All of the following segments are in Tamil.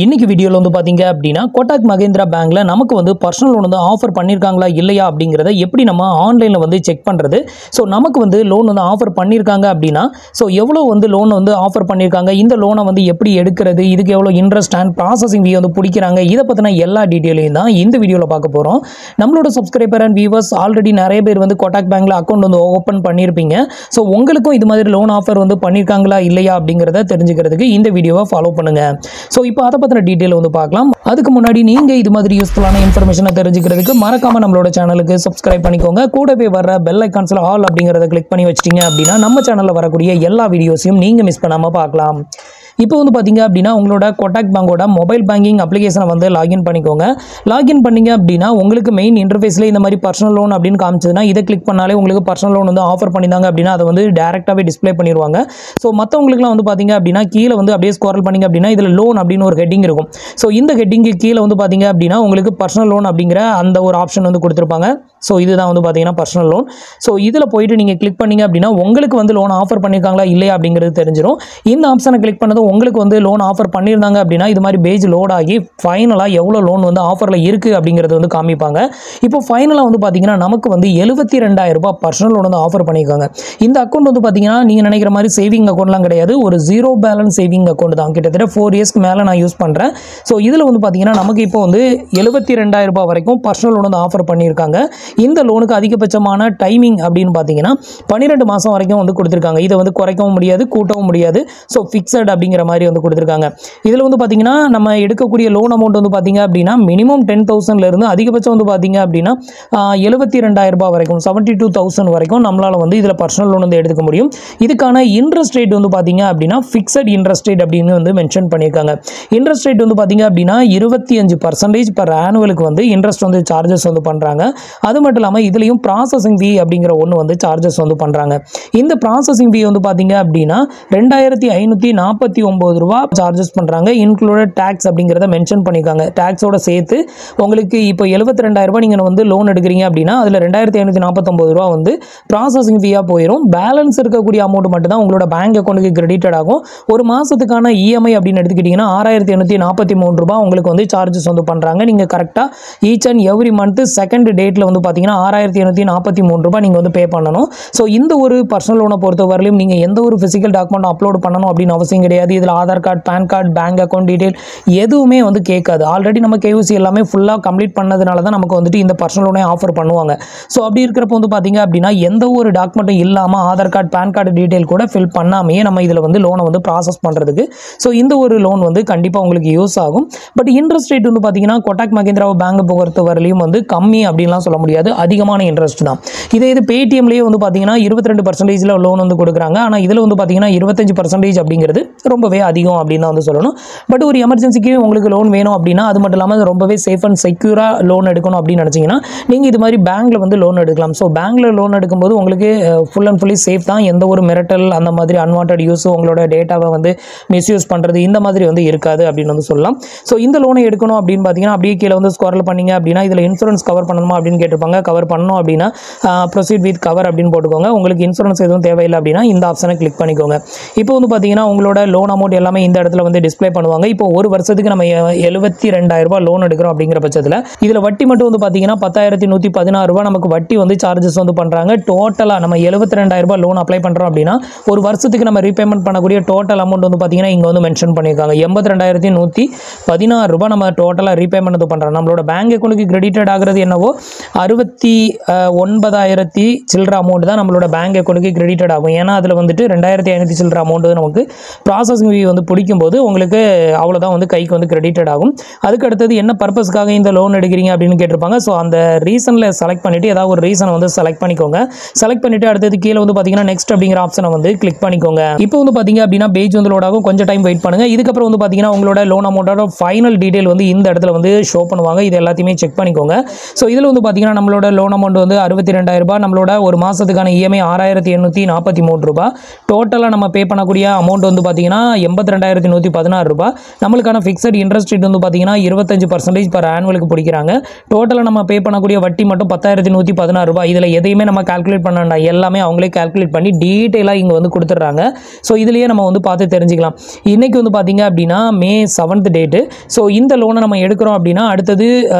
இன்னைக்கு வீடியோல வந்து பாத்தீங்க அப்படின்னா கோட்டாக் மகேந்திரா பேங்க்ல நமக்கு வந்து பர்சனல் லோன் வந்து ஆஃபர் பண்ணிருக்காங்களா இல்லையா அப்படிங்கறத எப்படி நம்ம ஆன்லைன்ல வந்து செக் பண்றது. சோ நமக்கு வந்து லோன் வந்து ஆஃபர் பண்ணிருக்காங்க அப்படின்னா சோ எவ்வளவு வந்து லோன் வந்து ஆஃபர் பண்ணிருக்காங்க, இந்த லோனை வந்து எப்படி எடுக்கிறது, இதுக்கு எவ்வளவு இன்ட்ரெஸ்ட் அண்ட் ப்ராசஸிங் ஃபீ வந்து பிடிக்கிறாங்க, இதை பத்தின எல்லா டீடைலையும் தான் இந்த வீடியோல பார்க்க போறோம். நம்மளோட சப்ஸ்கிரைபர் அண்ட் வியூவர்ஸ் ஆல்ரெடி நிறைய பேர் வந்து கோட்டாக் பேங்க்ல அக்கௌண்ட் வந்து ஓபன் பண்ணிருப்பீங்க. சோ உங்களுக்கும் இது மாதிரி லோன் ஆஃபர் வந்து பண்ணிருக்காங்களா இல்லையா அப்படிங்கறத தெரிஞ்சுக்கிறதுக்கு இந்த வீடியோவை ஃபாலோ பண்ணுங்க. சோ இப்போ அதை பத்தின டீடைல் வந்து பார்க்கலாம். அதுக்கு முன்னாடி நீங்க இது மாதிரி யூஸ்ஃபுல்லான இன்ஃபர்மேஷனை தெரிஞ்சுக்கிறதுக்கு மறக்காம நம்மளோட சேனலுக்கு சப்ஸ்கிரைப் பண்ணிக்கோங்க. கூடவே வர பெல் ஐகான்ஸ்ல ஆல் அப்படிங்கறத கிளிக் பண்ணி வச்சிட்டீங்க அப்படின்னா நம்ம சேனல்ல வரக்கூடிய எல்லா வீடியோஸையும் நீங்க மிஸ் பண்ணாம பார்க்கலாம். இப்போ வந்து பாத்தீங்க அப்படின்னா உங்களோட கோட்டாக் பேங்கோட மொபைல் பேங்கிங் அப்ளிகேஷனை வந்து லாகின் பண்ணிக்கோங்க. லாகின் பண்ணீங்க அப்படின்னா உங்களுக்கு மெயின் இன்டர்ஃபேஸ்ல இந்த மாதிரி பர்சனல் லோன் அப்படின்னு காமிச்சதுன்னா இதை கிளிக் பண்ணாலே உங்களுக்கு பர்சனல் லோன் வந்து ஆஃபர் பண்ணியிருந்தாங்க அப்படின்னா அதை வந்து டேரெக்டாகவே டிஸ்ப்ளே பண்ணிடுவாங்க. ஸோ மற்றவங்களுக்குலாம் வந்து பார்த்தீங்க அப்படின்னா கீழே வந்து அப்படியே ஸ்க்ரோல் பண்ணிங்க அப்படின்னா இதில் லோன் அப்படின்னு ஒரு ஹெட்டிங் இருக்கும். ஸோ இந்த ஹெட்டிங்கு கீழே வந்து பார்த்தீங்க அப்படின்னா உங்களுக்கு பர்சனல் லோன் அப்படிங்கிற அந்த ஒரு ஆப்ஷன் வந்து கொடுத்துருப்பாங்க. ஸோ இதுதான் வந்து பார்த்தீங்கன்னா பர்சனல் லோன். ஸோ இதில் போயிட்டு நீங்கள் கிளிக் பண்ணீங்க அப்படின்னா உங்களுக்கு வந்து லோன் ஆஃபர் பண்ணியிருக்காங்களா இல்லையா அப்படிங்கிறது தெரிஞ்சிடும். இந்த ஆப்ஷனை கிளிக் பண்ணதும் உங்களுக்கு வந்து லோன் ஆஃபர் பண்ணியிருந்தாங்க அப்படின்னா இது மாதிரி பேஜ் லோட் ஆகி ஃபைனலாக எவ்வளோ லோன் வந்து ஆஃபரில் இருக்குது அப்படிங்கிறது வந்து காமிப்பாங்க. இப்போ ஃபைனலாக வந்து பார்த்தீங்கன்னா நமக்கு வந்து 72,000 ரூபாய் பர்சனல் லோன் வந்து ஆஃபர் பண்ணியிருக்காங்க. இந்த அக்கௌண்ட் வந்து பார்த்தீங்கன்னா நீங்கள் நினைக்கிற மாதிரி சேவிங் அக்கௌண்ட்லாம் கிடையாது, ஒரு ஜீரோ பேலன்ஸ் சேவிங் அக்கௌண்ட் தான். கிட்டத்தட்ட 4 இயர்ஸ்க்கு மேலே நான் யூஸ் பண்ணுறேன். ஸோ இதில் வந்து பார்த்தீங்கன்னா நமக்கு இப்போ வந்து 72,000 ரூபாய் வரைக்கும் பர்சனல் லோன் வந்து ஆஃபர் பண்ணியிருக்காங்க. இந்த லோனுக்கு அதிகபட்சமான டைமிங் அப்படின்னு பார்த்தீங்கன்னா 12 மாதம் வரைக்கும் வந்து கொடுத்துருக்காங்க. இதை வந்து குறைக்கவும் முடியாது, கூட்டவும் முடியாது. ஸோ ஃபிக்ஸட் அப்படிங்கிற மாதிரி வந்து கொடுத்துருக்காங்க. இதில் வந்து பார்த்தீங்கன்னா நம்ம எடுக்கக்கூடிய லோன் அமௌண்ட் வந்து பார்த்தீங்க அப்படின்னா மினிமம் 10,000 இருந்து அதிகபட்சம் வந்து பார்த்தீங்க அப்படின்னா 72,000 ரூபாய் வரைக்கும் 72,000 வரைக்கும் நம்மளால் வந்து இதில் பர்சனல் லோன் வந்து எடுத்துக்க முடியும். இதுக்கான இன்ட்ரெஸ்ட் ரேட் வந்து பார்த்தீங்க அப்படின்னா ஃபிக்ஸட் இன்ட்ரெஸ்ட் ரேட் அப்படின்னு வந்து மென்ஷன் பண்ணியிருக்காங்க. இன்ட்ரெஸ்ட் ரேட் வந்து பார்த்தீங்க அப்படின்னா 25% பர் ஆனுவலுக்கு வந்து இன்ட்ரெஸ்ட் வந்து சார்ஜஸ் வந்து பண்ணுறாங்க. அது மட்டும் இல்லாமல் இதுலேயும் ப்ராசஸிங் ஃபீ அப்படிங்கிற ஒன்று வந்து சார்ஜஸ் வந்து பண்ணுறாங்க. இந்த ப்ராசஸிங் ஃபீ வந்து பார்த்தீங்க அப்படின்னா 2,549 ரூபா சார்ஜஸ் பண்ணுறாங்க. இன்க்ளூடட் டேக்ஸ் அப்படிங்கிறத மென்ஷன் பண்ணியிருக்காங்க. டேக்ஸோட சேர்த்து உங்களுக்கு இப்போ 72,000 ரூபாய் நீங்கள் வந்து லோன் எடுக்கிறீங்க அப்படின்னா அதில் 2,549 ரூபா வந்து ப்ராசஸிங் ஃபீயாக போயிடும். பேலன்ஸ் இருக்கக்கூடிய அமௌண்ட் மட்டும் தான் உங்களோட பேங்க் அக்கௌண்ட்டுக்கு கிரெடிட்டட் ஆகும். ஒரு மாதத்துக்கான இஎம்ஐ அப்படின்னு எடுத்துக்கிட்டிங்கன்னா 6,843 ரூபா உங்களுக்கு வந்து சார்ஜஸ் வந்து பண்ணுறாங்க. நீங்கள் கரெக்டாக each and every month second டேட்டில் வந்து பார்த்தீங்கன்னா 6,843 ரூபாய் நீங்கள் வந்து பே பண்ணணும். ஸோ இந்த ஒரு பர்சனல் லோனை பொறுத்தவரையிலும் நீங்கள் எந்த ஒரு ஃபிசிக்கல் டாக்குமெண்ட் அப்லோட் பண்ணணும் அப்படின்னு அவசியம் கிடையாது. இதில் Aadhaar card, PAN card, bank account detail எதுவுமே வந்து கேட்காது. ஆல்ரெடி நம்ம கேவிசி எல்லாமே ஃபுல்லாக கம்ப்ளீட் பண்ணதுனால தான் நமக்கு வந்துட்டு இந்த பர்சனல் லோனை ஆஃபர் பண்ணுவாங்க. ஸோ அப்படி இருக்கிறப்ப வந்து பார்த்தீங்க அப்படின்னா எந்த ஒரு டாக்குமெண்ட்டும் இல்லாமல் Aadhaar card, PAN card detail கூட ஃபில் பண்ணாமையே நம்ம இதில் வந்து லோனை வந்து ப்ராசஸ் பண்ணுறதுக்கு ஸோ இந்த ஒரு லோன் வந்து கண்டிப்பாக உங்களுக்கு யூஸ் ஆகும். பட் இன்ட்ரெஸ்ட் ரேட் வந்து பார்த்தீங்கன்னா கோட்டாக் மகேந்திரா பேங்க் பொறுத்த வரலையும் வந்து கம்மி அப்படின்லாம் சொல்ல முடியாது, அதிகமான இன்ட்ரெஸ்ட் தான். இது பேடிஎம்லேயே வந்து பார்த்தீங்கன்னா 22% லோன் வந்து கொடுக்குறாங்க. ஆனால் இதில் வந்து பார்த்தீங்கன்னா 25% அப்படிங்கிறது ரொம்பவே அதிகம் அப்படின்னு தான் வந்து சொல்லணும். பட் ஒரு எமர்ஜென்சிக்கு உங்களுக்கு லோன் வேணும் அப்படின்னா அது மட்டும் இல்லாமல் ரொம்பவே சேஃப் அண்ட் செக்யூராக லோன் எடுக்கணும் அப்படின்னு நினச்சிங்கன்னா நீங்கள் இது மாதிரி பேங்க்கில் வந்து லோன் எடுக்கலாம். ஸோ பேங்க்கில் லோன் எடுக்கும்போது உங்களுக்கு ஃபுல் அண்ட் ஃபுல்லி சேஃப் தான். எந்த ஒரு மிரட்டல் அந்த மாதிரி அன்வான்ட் யூஸ், உங்களோட டேட்டாவை வந்து மிஸ்யூஸ் பண்ணுறது இந்த மாதிரி வந்து இருக்காது அப்படின்னு வந்து சொல்லலாம். ஸோ இந்த லோனை எடுக்கணும் அப்படின்னு பார்த்தீங்கன்னா அப்படியே கீழே வந்து ஸ்க்ரோல் பண்ணீங்க அப்படின்னா இதில் இன்சூரன்ஸ் கவர் பண்ணணுமா அப்படின்னு கேட்டிருப்பாங்க. கவர் பண்ணணும் அப்படின்னா ப்ரொசீட் வித் கவர் அப்படின்னு போட்டுக்கோங்க. உங்களுக்கு இன்சூரன்ஸ் எதுவும் தேவையில்லை அப்படின்னா இந்த ஆப்ஷனை கிளிக் பண்ணிக்கோங்க. இப்போ வந்து பார்த்தீங்கன்னா உங்களோட லோன் அமௌண்ட் எல்லாமே இந்த இடத்துல வந்து டிஸ்ப்ளே பண்ணுவாங்க. இப்போ ஒரு வருஷத்துக்கு நம்ம 72,000 ரூபாய் லோன் எடுக்கிறோம் அப்படிங்கிற பட்சத்தில் இதில் வட்டி மட்டும் வந்து பார்த்தீங்கன்னா 10,116 ரூபாய் நமக்கு வட்டி வந்து சார்ஜஸ் வந்து பண்ணுறாங்க. டோட்டலாக நம்ம 72,000 ரூபாய் லோன் அப்ளை பண்ணுறோம் அப்படின்னா ஒரு வருஷத்துக்கு நம்ம ரீபேமெண்ட் பண்ணக்கூடிய டோட்டல் அமௌண்ட் வந்து பார்த்தீங்கன்னா இங்கே வந்து மென்ஷன் பண்ணியிருக்காங்க. 82,116 ரூபாய் நம்ம டோட்டலாக ரீபேமெண்ட் வந்து பண்ணுறோம். நம்மளோட பேங்க் அக்கௌண்ட்டுக்கு கிரெடிட்டட் ஆகிறது என்னவோ 69,000 சில்லற அமௌண்ட் தான் நம்மளோட பேங்க் அக்கௌண்ட்டுக்கு கிரெடிட்டட் ஆகும். ஏன்னா அதில் வந்துட்டு 2,500 சில்லற அமௌண்ட் நமக்கு ப்ராசஸிங் ஃபீ வந்து பிடிக்கும்போது உங்களுக்கு அவ்வளோதான் வந்து கைக்கு வந்து கிரெடிட்டட் ஆகும். அதுக்கு அடுத்தது என்ன பர்பஸ்க்காக இந்த லோன் எடுக்கிறீங்க அப்படின்னு கேட்டிருப்பாங்க. ஸோ அந்த ரீசனில் செலக்ட் பண்ணிவிட்டு ஏதாவது ஒரு ரீசனை வந்து செலக்ட் பண்ணிக்கோங்க. செலக்ட் பண்ணிவிட்டு அடுத்தது கீழே வந்து பார்த்தீங்கன்னா நெக்ஸ்ட் அப்படிங்கிற ஆப்ஷனை வந்து கிளிக் பண்ணிக்கோங்க. இப்போ வந்து பார்த்தீங்க அப்படின்னா பேஜ் வந்து லோட் ஆகும், கொஞ்சம் டைம் வெயிட் பண்ணுங்கள். இதுக்கப்புறம் வந்து பார்த்தீங்கன்னா உங்களோட லோன் அமௌண்ட்டோட ஃபைனல் டீடைல் வந்து இந்த இடத்துல வந்து ஷோ பண்ணுவாங்க. இது எல்லாத்தையுமே செக் பண்ணிக்கோங்க. ஸோ இதில் வந்து பார்த்தீங்கன்னா நம்மளோட லோன் அமௌண்ட் வந்து 62,000 ரூபாய், நம்மளோட ஒரு மாதத்துக்கான இஎம்ஐ 6,843 ரூபாய். டோட்டலாக நம்ம பே பண்ணக்கூடிய அமௌண்ட் வந்து பார்த்தீங்கன்னா 82,116 ரூபாய். நம்மளுக்கான ஃபிக்ஸட் இன்ட்ரெஸ்ட் ரேட் வந்து பார்த்தீங்கன்னா 25% பர் ஆனுவலுக்கு பிடிக்கிறாங்க. டோட்டலாக நம்ம பே பண்ணக்கூடிய வட்டி மட்டும் 10,116 ரூபாய். இதில் எதையுமே நம்ம கால்குலேட் பண்ண வேண்டாம், எல்லாமே அவங்களே கால்குலேட் பண்ணி டீட்டெயிலாக இங்கே வந்து கொடுத்துட்றாங்க. ஸோ இதுலேயே நம்ம வந்து பார்த்து தெரிஞ்சுக்கலாம். இன்றைக்கி வந்து பார்த்தீங்க அப்படின்னா May 7th டேட்டு. ஸோ இந்த லோனை நம்ம எடுக்கிறோம் அப்படின்னா அடுத்தது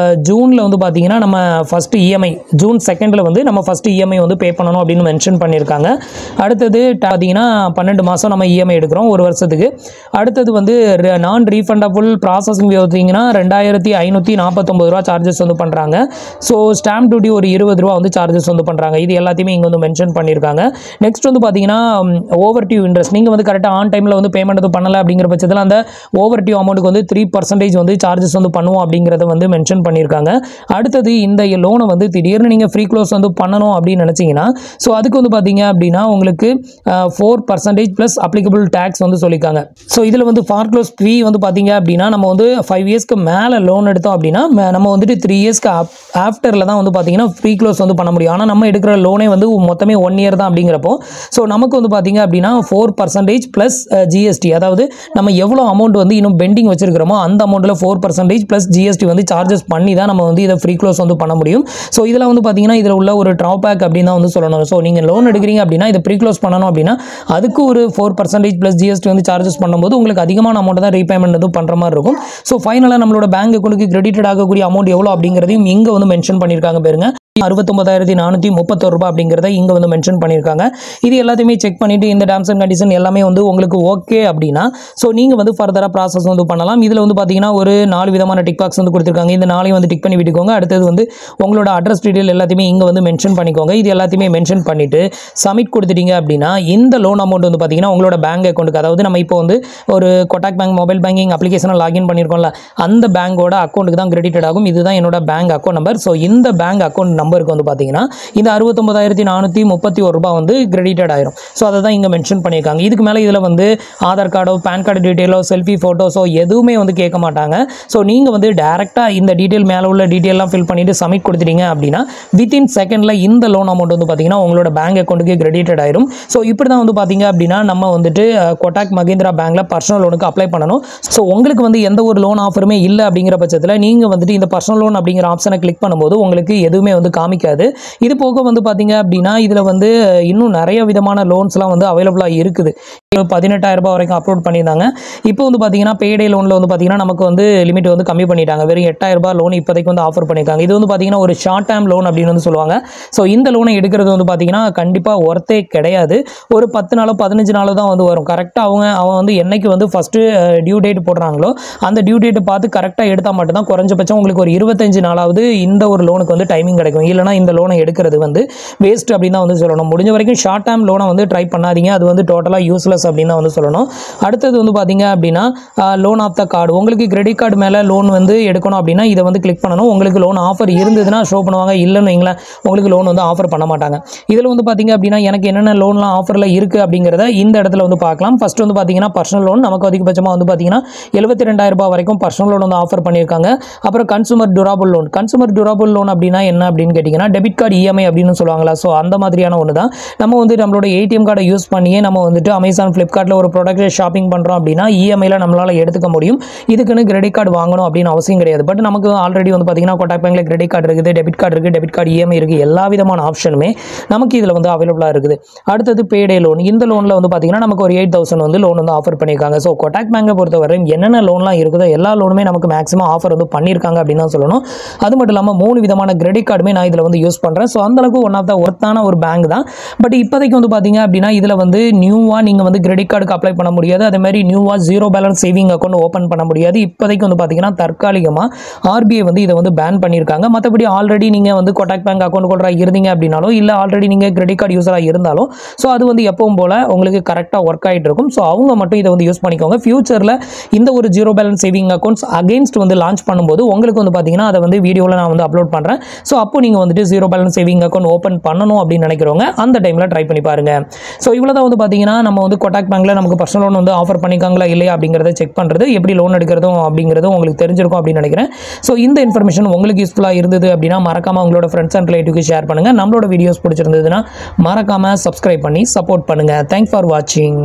ஜூனில் வந்து பார்த்தீங்கன்னா நம்ம ஃபஸ்ட்டு இஎம்ஐ June 2 வந்து நம்ம ஃபஸ்ட்டு இஎம்ஐ வந்து பே பண்ணணும் அப்படின்னு மென்ஷன் பண்ணியிருக்காங்க. அடுத்தது பார்த்தீங்கன்னா 12 மாதம் நம்ம இஎம்ஐ எடுக்கிறோம் ஒரு வருஷத்துக்கு. அடுத்தது வந்து நான் ரீஃபண்டபுள் ப்ராசஸிங் பார்த்தீங்கன்னா 2,549 ரூபா சார்ஜஸ் வந்து பண்ணுறாங்க. ஸோ ஸ்டாம்ப் டியூட்டி ஒரு 20 ரூபா வந்து சார்ஜஸ் வந்து பண்ணுறாங்க. இது எல்லாத்தையுமே இங்கே வந்து மென்ஷன் பண்ணியிருக்காங்க. நெக்ஸ்ட் வந்து பார்த்தீங்கன்னா ஓவர் டியூ இன்ட்ரெஸ்ட், நீங்கள் வந்து கரெக்டாக ஆன் டைமில் வந்து பேமெண்ட் எதுவும் பண்ணலை அப்படிங்கிற பட்சத்தில் அந்த ஓவர் டியூ அமௌண்ட்டுக்கு வந்து 3% வந்து சார்ஜஸ் வந்து பண்ணுவோம் அப்படிங்கிறத வந்து மென்ஷன் பண்ணியிருக்காங்க. அடுத்தது இந்த லோனை வந்து திடீர்னு நீங்கள் ஃப்ரீ க்ளோஸ் வந்து பண்ணணும் அப்படின்னு நினச்சிங்கன்னா ஸோ அதுக்கு வந்து பார்த்தீங்க அப்படின்னா உங்களுக்கு 4% ப்ளஸ் அப்ளிகபிள் டேக்ஸ் வந்து சொல்லியிருக்காங்க. ஸோ இதில் வந்து ஃபார் க்ளோஸ் ஃபீ வந்து பார்த்தீங்க அப்படின்னா நம்ம வந்து 5 இயர்ஸ்க்கு மேலே லோன் எடுத்தோம் அப்படின்னா நம்ம வந்துட்டு 3 இயர்ஸ்க்கு ஆஃப்டரில் தான் வந்து பார்த்தீங்கன்னா ஃப்ரீ க்ளோஸ் வந்து பண்ண முடியும். ஆனால் நம்ம எடுக்கிற லோனே வந்து மொத்தமே 1 இயர் தான் அப்படிங்கிறப்போ ஸோ நமக்கு வந்து பார்த்தீங்க அப்படின்னா 4% ப்ளஸ் ஜிஎஸ்டி, அதாவது நம்ம எவ்வளோ அமௌண்ட் வந்து இன்னும் பெண்டிங் வச்சிருக்கிறோமோ அந்த அமௌண்ட்டில் 4% ப்ளஸ் ஜிஎஸ்டி வந்து சார்ஜஸ் பண்ணி தான் நம்ம வந்து இதை ஃப்ரீ க்ளோஸ் வந்து பண்ண முடியும். ஸோ இதில் வந்து பார்த்தீங்கன்னா இதில் உள்ள ஒரு ட்ராபேக் அப்படின்னு தான் வந்து சொல்லணும். ஸோ நீங்கள் லோன் எடுக்கிறீங்க அப்படின்னா இதை ப்ரீ க்ளோஸ் பண்ணணும் அப்படின்னா அதுக்கு ஒரு 4% ப்ளஸ் ஜிஎஸ்டி வந்து சார்ஜஸ் பண்ணும்போது உங்களுக்கு அதிகமான அமௌண்ட் தான் ரீபேமெண்ட் எதுவும் பண்ணுற மாதிரி இருக்கும். ஸோ ஃபைனலாக நம்மளோட பேங்க் அக்கௌண்ட்டுக்கு கிரெடிட் ஆகக்கூடிய அமௌண்ட் எவ்வளோ அப்படிங்கிறதையும் இங்கே வந்து மென்ஷன் பண்ணியிருக்காங்க பாருங்க. 69,431 ரூபாய் அப்படிங்கிறத இங்கே வந்து மென்ஷன் பண்ணியிருக்காங்க. இது எல்லாத்தையுமே செக் பண்ணிவிட்டு இந்த டேர்ம்ஸ் அண்ட் கண்டிஷன் எல்லாமே வந்து உங்களுக்கு ஓகே அப்படின்னா ஸோ நீங்கள் வந்து ஃபர்தராக ப்ராசஸ் வந்து பண்ணலாம். இதில் வந்து பார்த்தீங்கன்னா ஒரு 4 விதமான டிக் பாக்ஸ் வந்து கொடுத்துருக்காங்க. இந்த 4ஐயும் வந்து டிக் பண்ணி விட்டுக்கோங்க. அடுத்தது வந்து உங்களோட அட்ரஸ் டீட்டெயில் எல்லாத்தையுமே இங்கே வந்து மென்ஷன் பண்ணிக்கோங்க. இது எல்லாத்தையுமே மென்ஷன் பண்ணிவிட்டு சப்மிட் கொடுத்துட்டீங்க அப்படின்னா இந்த லோன் அமௌண்ட் வந்து பார்த்தீங்கன்னா உங்களோட பேங்க் அக்கௌண்ட்டுக்கு, அதாவது நம்ம இப்போ வந்து ஒரு கொட்டாக் பேங்க் மொபைல் பேங்கிங் அப்ளிகேஷனை லாகின் பண்ணியிருக்கோம்ல அந்த பேங்கோட அக்கௌண்ட்டுக்கு தான் கிரெடிட் ஆகும். இதுதான் என்னோட பேங்க் அக்கௌண்ட் நம்பர். ஸோ இந்த பேங்க் அக்கௌண்ட் நம்பருக்கு வந்து பார்த்தீங்கன்னா இந்த 69,431 ரூபாய் வந்து கிரெடிட்டட் ஆயிரும். ஸோ அதை தான் இங்கே மென்ஷன் பண்ணியிருக்காங்க. இதுக்கு மேலே இதில் வந்து ஆதார் கார்டோ பேன் கார்டு டீட்டெயிலோ செல்ஃபி ஃபோட்டோஸோ எதுவுமே வந்து கேட்க மாட்டாங்க. ஸோ நீங்கள் வந்து டேரெக்டாக இந்த டீட்டெயில் மேலே உள்ள டீட்டெயிலாம் ஃபில் பண்ணிவிட்டு சப்மிட் கொடுத்துட்டீங்க அப்படின்னா வித்தின் செகண்டில் இந்த லோன் அமௌண்ட் வந்து பார்த்தீங்கன்னா உங்களோட பேங்க் அக்கௌண்ட்டுக்கு கிரெடிட்டட் ஆயிரும். ஸோ இப்படி தான் வந்து பார்த்தீங்க அப்படின்னா நம்ம வந்துட்டு கொட்டாக் மகேந்திரா பேங்க்கில் பர்சனல் லோனுக்கு அப்ளை பண்ணணும். ஸோ உங்களுக்கு வந்து எந்த ஒரு லோன் ஆஃபருமே இல்லை அப்படிங்கிற பட்சத்தில் நீங்கள் வந்துட்டு இந்த பர்சனல் லோன் அப்படிங்கிற ஆப்ஷனை கிளிக் பண்ணும்போது உங்களுக்கு எதுவுமே வந்து காமிக்காது. இது போக வந்து பார்த்தீங்க அப்படின்னா இதில் வந்து இன்னும் நிறைய விதமான லோன்ஸ்லாம் வந்து அவைலபிளாக இருக்குது. 18,000 ரூபாய் வரைக்கும் அப்லோட் பண்ணியிருந்தாங்க. இப்போ வந்து பார்த்தீங்கன்னா பேடே லோனில் வந்து பார்த்தீங்கன்னா நமக்கு வந்து லிமிட் வந்து கம்மி பண்ணிட்டாங்க. வெறும் 8,000 ரூபாய் லோன் இப்போதைக்கு வந்து ஆஃபர் பண்ணியிருக்காங்க. இது வந்து பார்த்தீங்கன்னா ஒரு ஷார்ட் டேர்ம் லோன் அப்படின்னு வந்து சொல்லுவாங்க. ஸோ இந்த லோனை எடுக்கிறது வந்து பார்த்தீங்கன்னா கண்டிப்பாக ஒர்த்தே கிடையாது. ஒரு 10 நாளோ 15 நாளோ தான் வந்து வரும். கரெக்டாக அவன் வந்து என்னைக்கு வந்து ஃபஸ்ட்டு டியூ டேட் போடுறாங்களோ அந்த டியூ டேட்டை பார்த்து கரெக்டாக எடுத்தால் மட்டும்தான் குறைஞ்சபட்சம் உங்களுக்கு ஒரு 25 நாளாவது இந்த ஒரு லோனுக்கு வந்து டைமிங் கிடைக்கும். இல்லைனா இந்த லோனை எடுக்கிறது வந்து வேஸ்ட் அப்படின்னு தான் வந்து சொல்லணும். முடிஞ்ச வரைக்கும் ஷார்ட் டேர்ம் லோனை வந்து ட்ரை பண்ணாதீங்க. அது வந்து டோட்டலாக யூஸ்லெஸ் அப்படின்னு தான் வந்து சொல்லணும். அடுத்தது வந்து பார்த்தீங்க அப்படின்னா லோன் ஆஃப் த கார்டு, உங்களுக்கு கிரெடிட் கார்டு மேலே லோன் வந்து எடுக்கணும் அப்படின்னா இதை வந்து கிளிக் பண்ணணும். உங்களுக்கு லோன் ஆஃபர் இருந்ததுன்னா ஷோ பண்ணுவாங்க, இல்லைன்னு வைங்களேன் உங்களுக்கு லோன் வந்து ஆஃபர் பண்ண மாட்டாங்க. இதில் வந்து பார்த்தீங்க அப்படின்னா எனக்கு என்னென்ன லோன்லாம் ஆஃபரில் இருக்குது அப்படிங்கிறத இந்த இடத்துல வந்து பார்க்கலாம். ஃபர்ஸ்ட் வந்து பார்த்தீங்கன்னா பர்சனல் லோன் நமக்கு அதிகபட்சமாக வந்து பார்த்தீங்கன்னா 72,000 ரூபாய் வரைக்கும் பர்சனல் லோன் வந்து ஆஃபர் பண்ணியிருக்காங்க. அப்புறம் consumer durable loan. Consumer durable loan அப்படின்னா என்ன அப்படின்னு கேட்டிங்கன்னா டெபிட் கார்டு இஎம்ஐ அப்படின்னு சொல்லுவாங்களா. ஸோ அந்த மாதிரியான ஒன்று தான். நம்ம வந்துட்டு நம்மளோட ஏடிஎம் கார்டை யூஸ் பண்ணியே நம்ம வந்துட்டு அமேசான் ஃப்ளிப்கார்ட்டில் ஒரு ப்ராடக்ட் ஷாப்பிங் பண்ணுறோம் அப்படின்னா இஎம்ஐயில் நம்மளால் எடுத்துக்க முடியும். இதுக்குன்னு கிரெடிட் கார்டு வாங்கணும் அப்படின்னு அவசியம் கிடையாது. பட் நமக்கு ஆல்ரெடி வந்து பார்த்தீங்கன்னா கொட்டாக் பேங்கில் கிரெடிட் கார்டு இருக்குது, டெபிட் கார்டு இருக்குது, டெபிட் கார்டு இஎம்ஐ இருக்குது. எல்லா விதமான ஆப்ஷனுமே நமக்கு இதில் வந்து அவைலபிளாக இருக்குது. அடுத்தது பேடே லோன். இந்த லோனில் வந்து பார்த்தீங்கன்னா நமக்கு ஒரு 8,000 வந்து லோன் வந்து ஆஃபர் பண்ணியிருக்காங்க. ஸோ கொட்டாக் பேங்கை பொறுத்தவரை என்னென்ன லோன்லாம் இருக்குதோ எல்லா லோனுமே நமக்கு மேக்ஸிமம் ஆஃபர் வந்து பண்ணியிருக்காங்க அப்படின்னு தான் சொல்லணும். அது மட்டும் இல்லாமல் 3 விதமான கிரெடிட் கார்டுமே நான் இதில் வந்து யூஸ் பண்ணுறேன். ஸோ அந்தளவுக்கு ஒன் ஆஃப் த ஒர்த்தான ஒரு பேங்க் தான். பட் இப்போதைக்கு வந்து பார்த்தீங்க அப்படின்னா இதில் வந்து நியூவாக நீங்கள் வந்து கிரெடிட் கார்டுக்கு அப்ளை பண்ண முடியாது. அதே மாதிரி நியூவாக 0 பேலன்ஸ் சேவிங் அக்கௌண்ட் ஓப்பன் பண்ண முடியாது. இப்போதைக்கு வந்து பார்த்தீங்கன்னா தற்காலிகமாக ஆர்பிஐ வந்து இதை வந்து பேன் பண்ணியிருக்காங்க. மற்றபடி ஆல்ரெடி நீங்கள் வந்து கொட்டாக் பேங்க் அக்கௌண்ட் ஹோல்டராக இருந்தீங்க அப்படின்னாலும் இல்லை ஆல்ரெடி நீங்கள் கிரெடிட் கார்டு யூஸராக இருந்தாலும் ஸோ அது வந்து எப்பவும் போல் உங்களுக்கு கரெக்டாக ஒர்க் ஆகிட்டு இருக்கும். ஸோ அவங்க மட்டும் இதை வந்து யூஸ் பண்ணிக்கோங்க. ஃபியூச்சரில் இந்த ஒரு 0 பேலன்ஸ் சேவிங் அக்கௌண்ட்ஸ் அகெயின்ஸ்ட் வந்து லான்ச் பண்ணும்போது உங்களுக்கு வந்து பார்த்தீங்கன்னா அதை வந்து வீடியோவில் நான் வந்து அப்லோட் பண்ணுறேன். ஸோ அப்போ நீங்கள் வந்துட்டு 0 பேலன்ஸ் சேவிங் அக்கௌண்ட் ஓப்பன் பண்ணணும் அப்படின்னு நினைக்கிறவங்க அந்த டைமில் ட்ரை பண்ணி பாருங்கள். ஸோ இவ்வளோ தான் வந்து பார்த்தீங்கன்னா நம்ம வந்து கொட்டாக் பேங்க்கில் நமக்கு பர்சனல் லோன் வந்து ஆஃபர் பண்ணியிருக்காங்களா இல்லையா அப்படிங்கிறத செக் பண்ணுறது, எப்படி லோன் எடுக்கிறதும் அப்படிங்கிறதும் உங்களுக்கு தெரிஞ்சிருக்கும் அப்படின்னு நினைக்கிறேன். ஸோ இந்த இன்ஃபர்மேஷன் உங்களுக்கு யூஸ்ஃபுல்லாக இருந்தது அப்படின்னா மறக்காமல் உங்களோட ஃப்ரெண்ட்ஸ் அண்ட் ரிலேட்டிவ்க்கு ஷேர் பண்ணுங்கள். நம்மளோட வீடியோஸ் பிடிச்சிருந்ததுன்னா மறக்காமல் சப்ஸ்கிரைப் பண்ணி சப்போர்ட் பண்ணுங்கள். தேங்க்ஸ் ஃபார் வாட்சிங்.